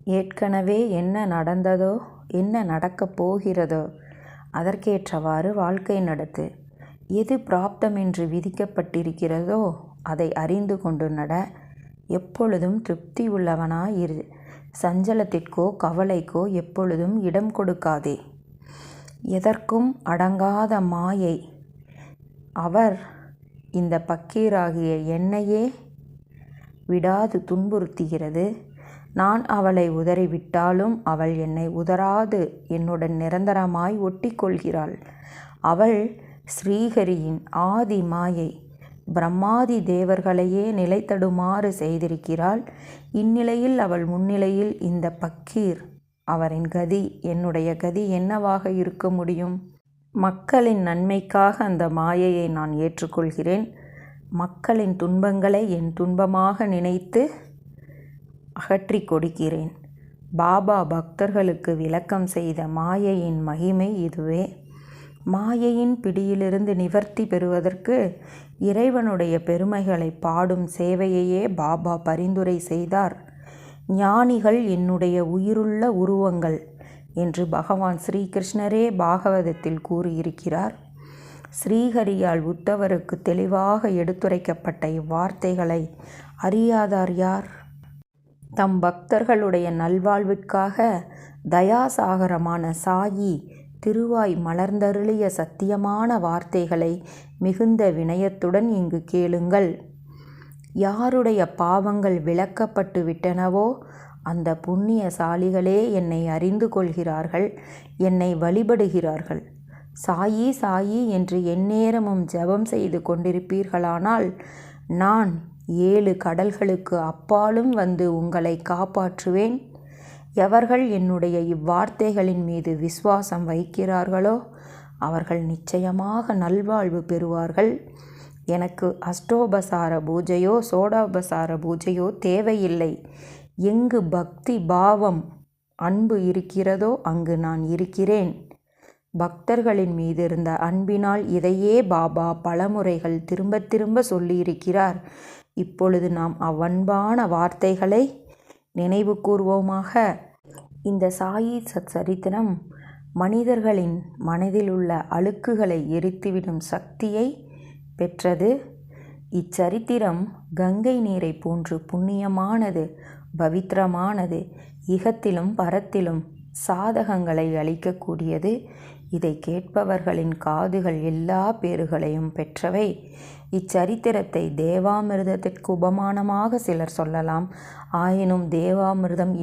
ஏற்கனவே என்ன நடந்ததோ, என்ன நடக்கப் போகிறதோ அதற்கேற்றவாறு வாழ்க்கை நடத்து. எது பிராப்தம் என்று விதிக்கப்பட்டிருக்கிறதோ அதை அறிந்து கொண்டு நட. எப்பொழுதும் திருப்தி உள்ளவனாய் இரு. சஞ்சலத்திற்கோ கவலைக்கோ எப்பொழுதும் இடம் கொடுக்காதே. எதற்கும் அடங்காத மாயை அவர் இந்த பக்கீராகிய என்னையே விடாது துன்புறுத்துகிறது. நான் அவளை உதறிவிட்டாலும் அவள் என்னை உதறாது என்னுடன் நிரந்தரமாய் ஒட்டிக்கொள்கிறாள். அவள் ஸ்ரீஹரியின் ஆதி மாயை. பிரம்மாதி தேவர்களையே நிலைத்தடுமாறு செய்திருக்கிறாள். இந்நிலையில் அவள் முன்னிலையில் இந்த பக்கீர். அவரின் கதி என்னுடைய கதி என்னவாக இருக்க முடியும்? மக்களின் நன்மைக்காக அந்த மாயையை நான் ஏற்றுக்கொள்கிறேன். மக்களின் துன்பங்களை என் துன்பமாக நினைத்து அகற்றி கொடுக்கிறேன். பாபா பக்தர்களுக்கு விளக்கம் செய்த மாயையின் மகிமை இதுவே. மாயையின் பிடியிலிருந்து நிவர்த்தி பெறுவதற்கு இறைவனுடைய பெருமைகளை பாடும் சேவையையே பாபா பரிந்துரை செய்தார். ஞானிகள் என்னுடைய உயிருள்ள உருவங்கள் என்று பகவான் ஸ்ரீகிருஷ்ணரே பாகவதத்தில் கூறியிருக்கிறார். ஸ்ரீஹரியால் உத்தவருக்கு தெளிவாக எடுத்துரைக்கப்பட்ட இவ்வார்த்தைகளை அறியாதார் யார்? தம் பக்தர்களுடைய நல்வாழ்விற்காக தயாசாகரமான சாயி திருவாய் மலர்ந்தருளிய சத்தியமான வார்த்தைகளை மிகுந்த வினயத்துடன் இங்கு கேளுங்கள். யாருடைய பாவங்கள் விலக்கப்பட்டு விட்டனவோ அந்த புண்ணியசாலிகளே என்னை அறிந்து கொள்கிறார்கள், என்னை வழிபடுகிறார்கள். சாயி சாயி என்று எந்நேரமும் ஜெபம் செய்து கொண்டிருப்பீர்களானால் நான் 7 கடல்களுக்கு அப்பாலும் வந்து உங்களை காப்பாற்றுவேன். எவர்கள் என்னுடைய இவ்வார்த்தைகளின் மீது விசுவாசம் வைக்கிறார்களோ அவர்கள் நிச்சயமாக நல்வாழ்வு பெறுவார்கள். எனக்கு அஷ்டோபசார பூஜையோ சோடோபசார பூஜையோ தேவையில்லை. எங்கு பக்தி பாவம் அன்பு இருக்கிறதோ அங்கு நான் இருக்கிறேன். பக்தர்களின் மீது இருந்த அன்பினால் இதையே பாபா பலமுறைகள் திரும்ப திரும்ப சொல்லியிருக்கிறார். இப்பொழுது நாம் அவ்வன்பான வார்த்தைகளை நினைவு கூர்வோமாக. இந்த சாயி சரித்திரம் மனிதர்களின் மனதில் உள்ள அழுக்குகளை எரித்துவிடும் சக்தியை பெற்றது. இச்சரித்திரம் கங்கை நீரை போன்று புண்ணியமானது, பவித்திரமானது, இகத்திலும் பரத்திலும் சாதகங்களை அளிக்கக்கூடியது. இதை கேட்பவர்களின் காதுகள் எல்லா பேறுகளையும் பெற்றவை. இச்சரித்திரத்தை தேவாமிர்தத்திற்கு உபமானமாக சிலர் சொல்லலாம். ஆயினும் தேவாமிர்தம்